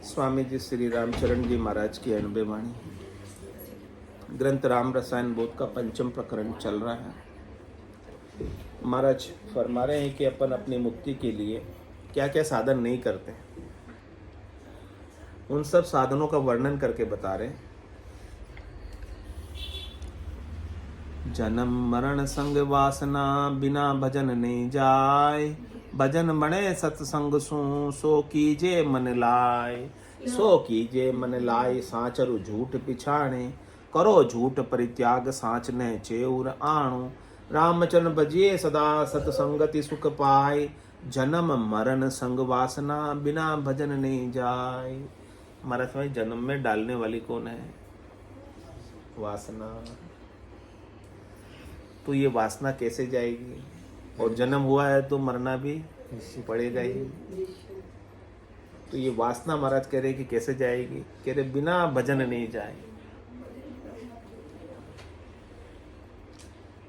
स्वामी जी श्री रामचरण जी महाराज की अनबे वाणी। ग्रंथ राम रसायन बोध का पंचम प्रकरण चल रहा है। महाराज फरमा रहे हैं कि अपन अपनी मुक्ति के लिए क्या क्या साधन नहीं करते, उन सब साधनों का वर्णन करके बता रहे हैं। जन्म मरण संग वासना बिना भजन नहीं जाय, भजन बने सत्संग सो कीजे मन लाय, सो कीजे मन लाय साचरु झूठ पिछाणे, करो झूठ परित्याग साच ने चेउर आणु, रामचरण भजिए सदा सतसंगति सुख पाए, जन्म मरण संग वासना बिना भजन नहीं जाय। महाराज भाई जन्म में डालने वाली कौन है? वासना। तो ये वासना कैसे जाएगी? और जन्म हुआ है तो मरना भी पड़ेगा ही। तो ये वासना महाराज कह रहे कि कैसे जाएगी? कह रहे बिना भजन नहीं जाए।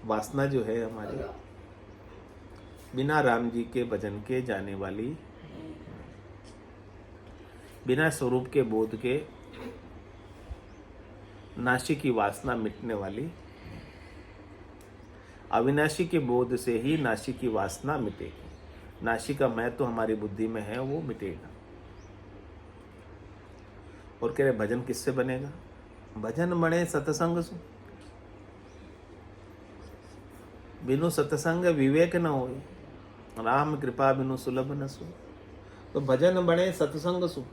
वासना जो है हमारी बिना राम जी के भजन के जाने वाली, बिना स्वरूप के बोध के नाशी की वासना मिटने वाली। अविनाशी के बोध से ही नाशी की वासना मिटेगी। नाशी का मैं तो हमारी बुद्धि में है, वो मिटेगा। और कह रहे भजन किससे बनेगा? भजन बने सत्संग सु, बिनु सत्संग विवेक न होए, राम कृपा बिनु सुलभ न सु। तो भजन बने सत्संग सु।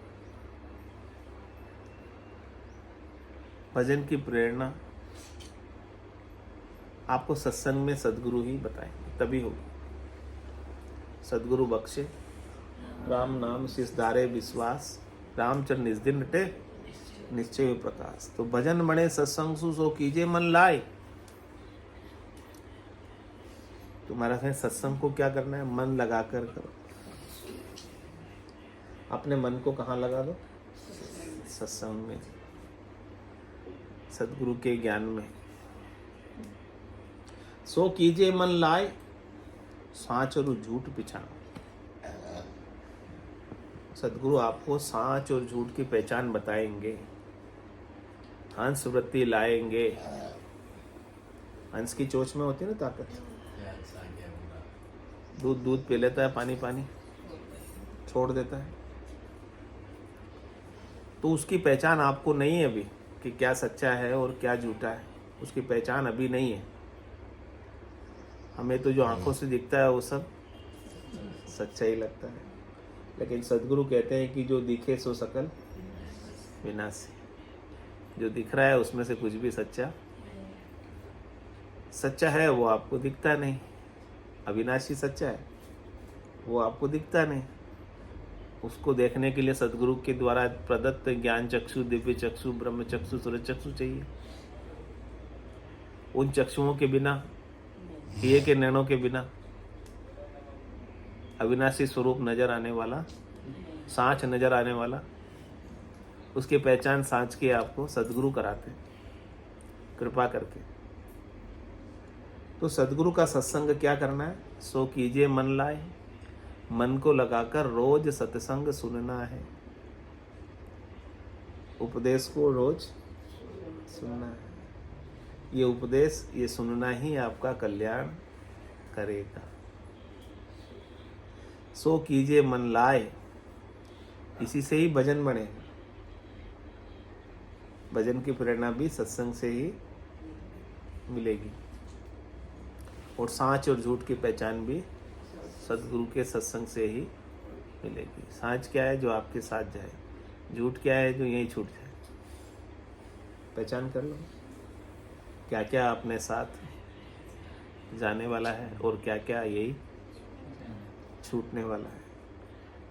भजन की प्रेरणा आपको सत्संग में सदगुरु ही बताएंगे, तभी होगी। सदगुरु बख्शे राम नाम शिष धारे विश्वास, रामचरण निज दिन नटे निश्चय प्रकाश। तो भजन बने सत्संग सो कीजिए मन लाए। तुम्हारा है सत्संग को क्या करना है? मन लगा कर करो। अपने मन को कहाँ लगा दो? सत्संग में, सदगुरु के ज्ञान में। सो कीजिए मन लाए, सांच और झूठ पिछाओ। सदगुरु आपको सांच और झूठ की पहचान बताएंगे, हंस वृत्ति लाएंगे। हंस की चोंच में होती है ना ताकत। दूध दूध पी लेता है, पानी पानी छोड़ देता है। तो उसकी पहचान आपको नहीं है अभी कि क्या सच्चा है और क्या झूठा है। उसकी पहचान अभी नहीं है। हमें तो जो आंखों से दिखता है वो सब सच्चा ही लगता है। लेकिन सदगुरु कहते हैं कि जो दिखे सो सकल विनाशी। जो दिख रहा है उसमें से कुछ भी सच्चा है वो आपको दिखता नहीं। अविनाशी सच्चा है, वो आपको दिखता नहीं। उसको देखने के लिए सदगुरु के द्वारा प्रदत्त ज्ञान चक्षु, दिव्य चक्षु, ब्रह्म चक्षु, सूरज चक्षु चाहिए। उन चक्षुओं के बिना, हिये के नैनों के बिना अविनाशी स्वरूप नजर आने वाला, सांच नजर आने वाला, उसकी पहचान सांच के आपको सदगुरु कराते कृपा करके। तो सदगुरु का सत्संग क्या करना है? सो कीजिए मन लाए। मन को लगाकर रोज सत्संग सुनना है। उपदेश को रोज सुनना है। ये उपदेश, ये सुनना ही आपका कल्याण करेगा। सो कीजिए मन लाए, इसी से ही भजन बने। भजन की प्रेरणा भी सत्संग से ही मिलेगी। और सांच और झूठ की पहचान भी सदगुरु के सत्संग से ही मिलेगी। सांच क्या है? जो आपके साथ जाए। झूठ क्या है? जो यहीं छूट जाए। पहचान कर लो क्या क्या अपने साथ जाने वाला है और क्या क्या यही छूटने वाला है।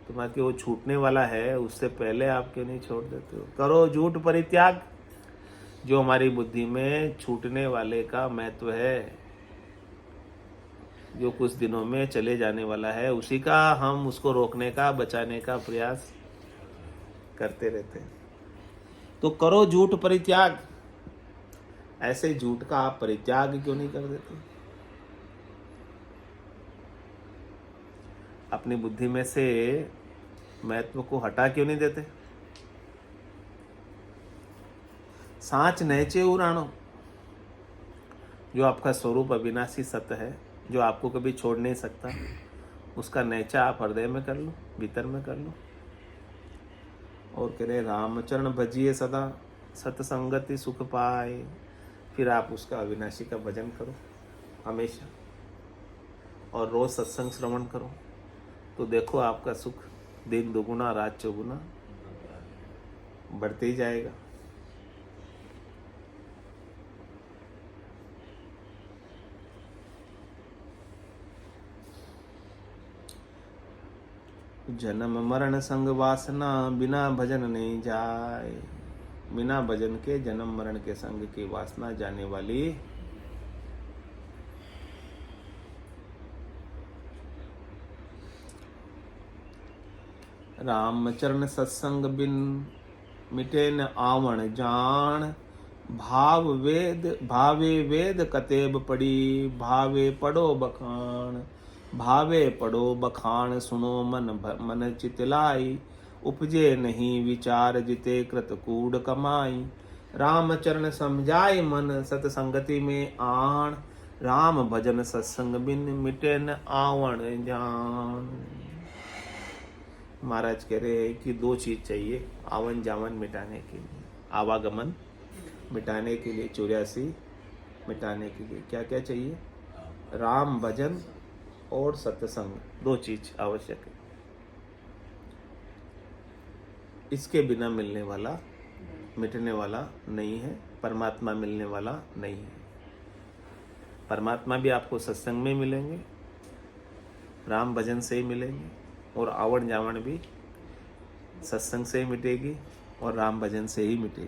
तुम्हारे वो छूटने वाला है, उससे पहले आप क्यों नहीं छोड़ देते हो? करो झूठ परित्याग। जो हमारी बुद्धि में छूटने वाले का महत्व है, जो कुछ दिनों में चले जाने वाला है, उसी का हम उसको रोकने का, बचाने का प्रयास करते रहते हैं। तो करो झूठ परित्याग। ऐसे झूठ का आप परित्याग क्यों नहीं कर देते? अपनी बुद्धि में से महत्व को हटा क्यों नहीं देते? सांच नहचे उराणो, जो आपका स्वरूप अविनाशी सत्य है, जो आपको कभी छोड़ नहीं सकता, उसका नैचा आप हृदय में कर लो, भीतर में कर लो। और कह रहे रामचरण भजिए सदा, सतसंगति सुख पाए। फिर आप उसका अविनाशी का भजन करो हमेशा, और रोज सत्संग श्रवण करो, तो देखो आपका सुख दिन दुगुना रात चौगुना बढ़ते ही जाएगा। जन्म मरण संग वासना, बिना भजन नहीं जाए। बिना भजन के जन्म मरण के संग की वासना जाने वाली रामचरण सत्संग बिन मिटे न आवण जान। भावे वेद कतेब पड़ी, भावे पढ़ो बखान। भावे पढ़ो बखान सुनो मन चितलाई। उपजे नहीं विचार जिते कृत कूड़ कमाई। रामचरण समझाए मन सतसंगति में आण। राम भजन सत्संग बिन मिटे न आवण जान। महाराज कह रहे हैं कि दो चीज चाहिए आवन जावन मिटाने के लिए, आवागमन मिटाने के लिए, 84 मिटाने के लिए क्या क्या चाहिए? राम भजन और सत्संग, दो चीज आवश्यक है। इसके बिना मिलने वाला मिटने वाला नहीं है, परमात्मा मिलने वाला नहीं है। परमात्मा भी आपको सत्संग में मिलेंगे, राम भजन से ही मिलेंगे, और आवण जावण भी सत्संग से ही मिटेगी और राम भजन से ही मिटेगी।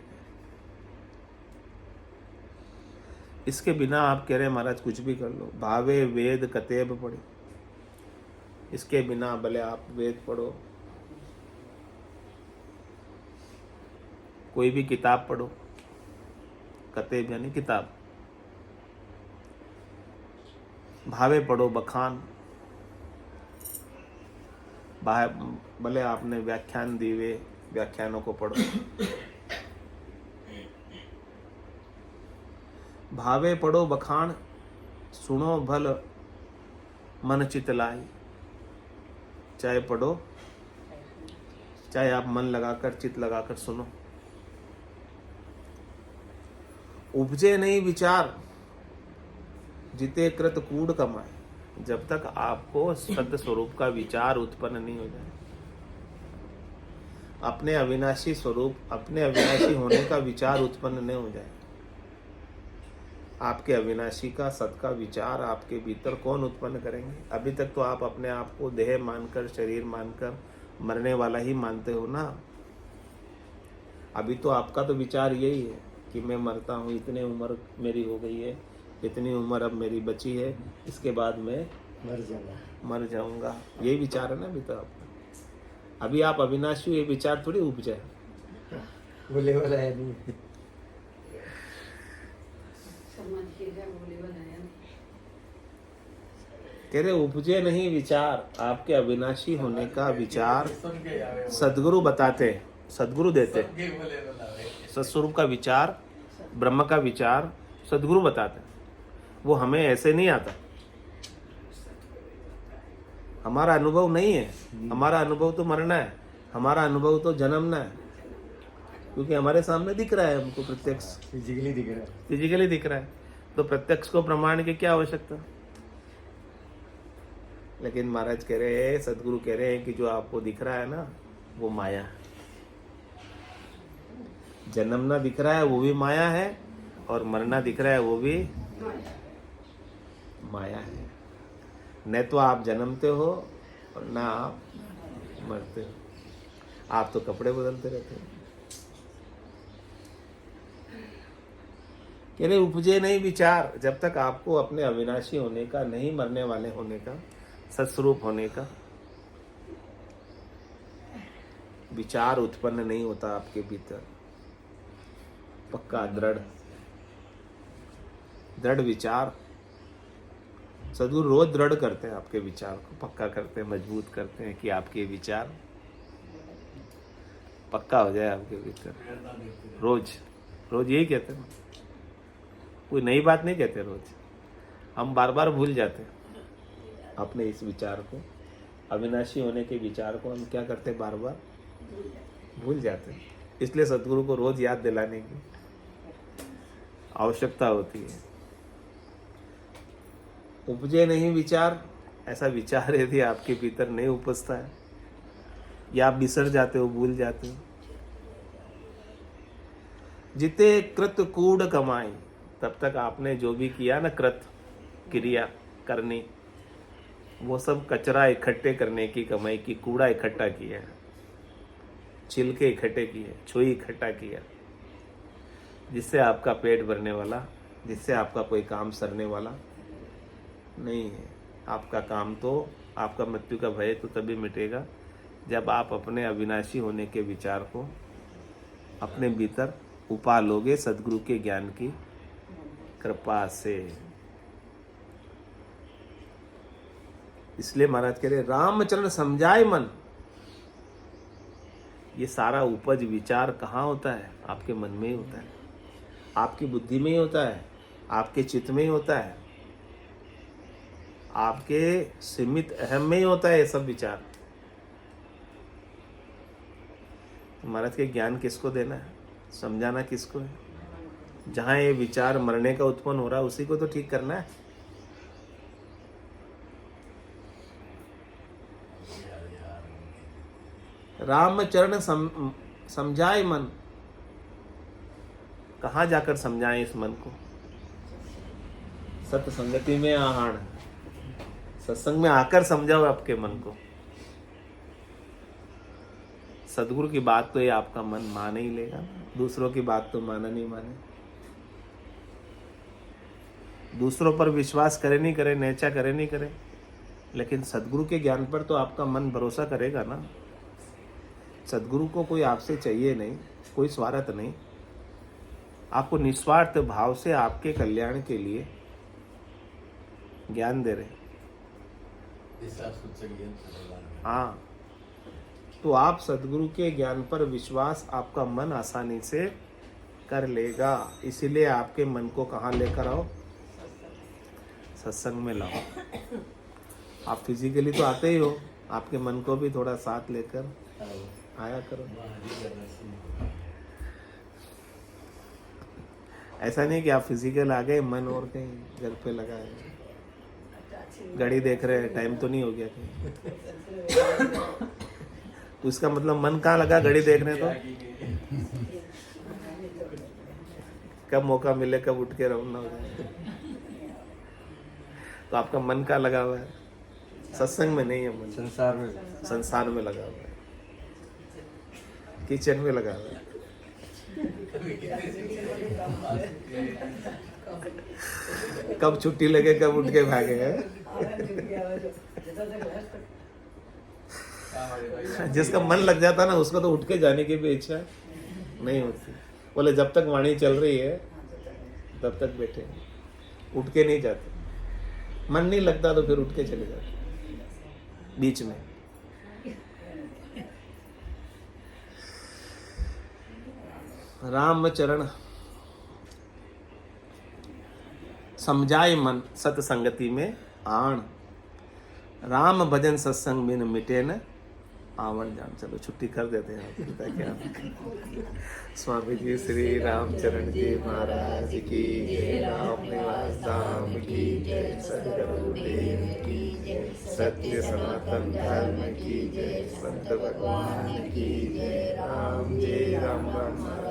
इसके बिना आप कह रहे हैं महाराज कुछ भी कर लो, भावे वेद कतेब पढ़े, इसके बिना भले आप वेद पढ़ो, कोई भी किताब पढ़ो, कतेब यानी किताब, भावे पढ़ो बखान, भले आपने व्याख्यान दिए, व्याख्यानों को पढ़ो, भावे पढ़ो बखान, सुनो भल मन चित लाई। चाहे पढ़ो, चाहे आप मन लगाकर चित लगाकर सुनो। उपजे नहीं विचार जिते कृत कूड़ कमाए। जब तक आपको सत्य स्वरूप का विचार उत्पन्न नहीं हो जाए, अपने अविनाशी स्वरूप, अपने अविनाशी होने का विचार उत्पन्न नहीं हो जाए, आपके अविनाशी का सत का विचार आपके भीतर कौन उत्पन्न करेंगे? अभी तक तो आप अपने आप को देह मानकर, शरीर मानकर मरने वाला ही मानते हो ना। अभी तो आपका तो विचार यही है कि मैं मरता हूँ, इतनी उम्र मेरी हो गई है, इतनी उम्र अब मेरी बची है, इसके बाद मैं मर जाऊंगा। यही विचार है ना अभी तो आपका। अभी आप अविनाशी, ये विचार थोड़ी उपजा है, बोले वाला है नहीं। कह रहे उपजे नहीं विचार, आपके अविनाशी होने का विचार सदगुरु बताते, सदगुरु देते। सत्स्वरूप का विचार, ब्रह्म का विचार सदगुरु बताते, वो हमें ऐसे नहीं आता। हमारा अनुभव नहीं है, हमारा अनुभव तो मरना है, हमारा अनुभव तो जन्मना है, क्योंकि हमारे सामने दिख रहा है, हमको प्रत्यक्ष फिजिकली दिख रहा है, फिजिकली दिख रहा है, तो प्रत्यक्ष को प्रमाण की क्या आवश्यकता? लेकिन महाराज कह रहे हैं, सदगुरु कह रहे हैं कि जो आपको दिख रहा है ना, वो माया है। जन्मना दिख रहा है वो भी माया है, और मरना दिख रहा है वो भी माया है। न तो आप जन्मते हो और ना आप मरते हो, आप तो कपड़े बदलते रहते हो। कह रहे उपजे नहीं विचार, जब तक आपको अपने अविनाशी होने का, नहीं मरने वाले होने का, सत्स्वरूप होने का विचार उत्पन्न नहीं होता आपके भीतर, पक्का दृढ़ विचार। सदगुरु रोज दृढ़ करते हैं आपके विचार को, पक्का करते हैं, मजबूत करते हैं कि आपके विचार पक्का हो जाए आपके भीतर रोज। रोज यही कहते हैं, कोई नई बात नहीं कहते रोज। हम बार बार भूल जाते हैं अपने इस विचार को, अविनाशी होने के विचार को हम क्या करते हैं, बार बार भूल जाते हैं। इसलिए सदगुरु को रोज याद दिलाने की आवश्यकता होती है। उपजे नहीं विचार, ऐसा विचार यदि आपके भीतर नहीं उपजता है या आप बिसर जाते हो, भूल जाते हो, जिते कृत कूड़ कमाई, तब तक आपने जो भी किया ना, कृत क्रिया करनी, वो सब कचरा इकट्ठे करने की कमाई की, कूड़ा इकट्ठा किया, छिलके इकट्ठे किए, छुई इकट्ठा किया, जिससे आपका पेट भरने वाला, जिससे आपका कोई काम सरने वाला नहीं है। आपका काम तो, आपका मृत्यु का भय तो तभी मिटेगा जब आप अपने अविनाशी होने के विचार को अपने भीतर उपा लोगे सदगुरु के ज्ञान की कृपा से। इसलिए महाराज कह रहे, रामचरण समझाए मन। ये सारा उपज विचार कहाँ होता है? आपके मन में ही होता है, आपकी बुद्धि में ही होता है, आपके चित्त में ही होता है, आपके सीमित अहम में ही होता है ये सब विचार। महाराज के ज्ञान किसको देना है, समझाना किसको है? जहां ये विचार मरने का उत्पन्न हो रहा है उसी को तो ठीक करना है। रामचरण समझाए मन। कहाँ जाकर समझाएं इस मन को? सत्य संगति में आहण, सत्संग में आकर समझाओ आपके मन को। सदगुरु की बात तो ये आपका मन मान ही लेगा, दूसरों की बात तो माना नहीं माने। दूसरों पर विश्वास करे नहीं करे, नेचा करे नहीं करे, लेकिन सदगुरु के ज्ञान पर तो आपका मन भरोसा करेगा ना। सदगुरु को कोई आपसे चाहिए नहीं, कोई स्वार्थ नहीं, आपको निस्वार्थ भाव से आपके कल्याण के लिए ज्ञान दे रहे। हाँ, तो आप सदगुरु के ज्ञान पर विश्वास आपका मन आसानी से कर लेगा। इसीलिए आपके मन को कहाँ लेकर आओ? सत्संग में लाओ। आप फिजिकली तो आते ही हो, आपके मन को भी थोड़ा साथ लेकर आया करो। ऐसा नहीं कि आप फिजिकल आ गए, मन और कहीं घर पे लगा है, घड़ी देख रहे हैं, टाइम तो नहीं हो गया कहीं। तो इसका मतलब मन कहाँ लगा? घड़ी देखने। तो कब मौका मिले, कब उठ के रवाना हो जाए। तो आपका मन कहाँ लगा हुआ है? सत्संग में नहीं है मन, संसार में लगा हुआ है, किचन में लगा हुआ है। कब छुट्टी लगे, कब उठ के भागे। जिसका मन लग जाता ना, उसको तो उठ के जाने की भी इच्छा नहीं होती। बोले जब तक वाणी चल रही है तब तक बैठे, उठ के नहीं जाते। मन नहीं लगता तो फिर उठ के चले जाते बीच में। रामचरण समझाए मन, सत्संगति में आण। राम भजन सत्संग बिन मिटे न आवन जान। चलो छुट्टी कर देते हैं क्या? स्वामी जी श्री रामचरण जी महाराज की जय। राम निवास धाम की जय। सद्गुरुदेव की जय। सत्य सनातन धर्म की जय। संत भगवान की जय। राम जय राम राम।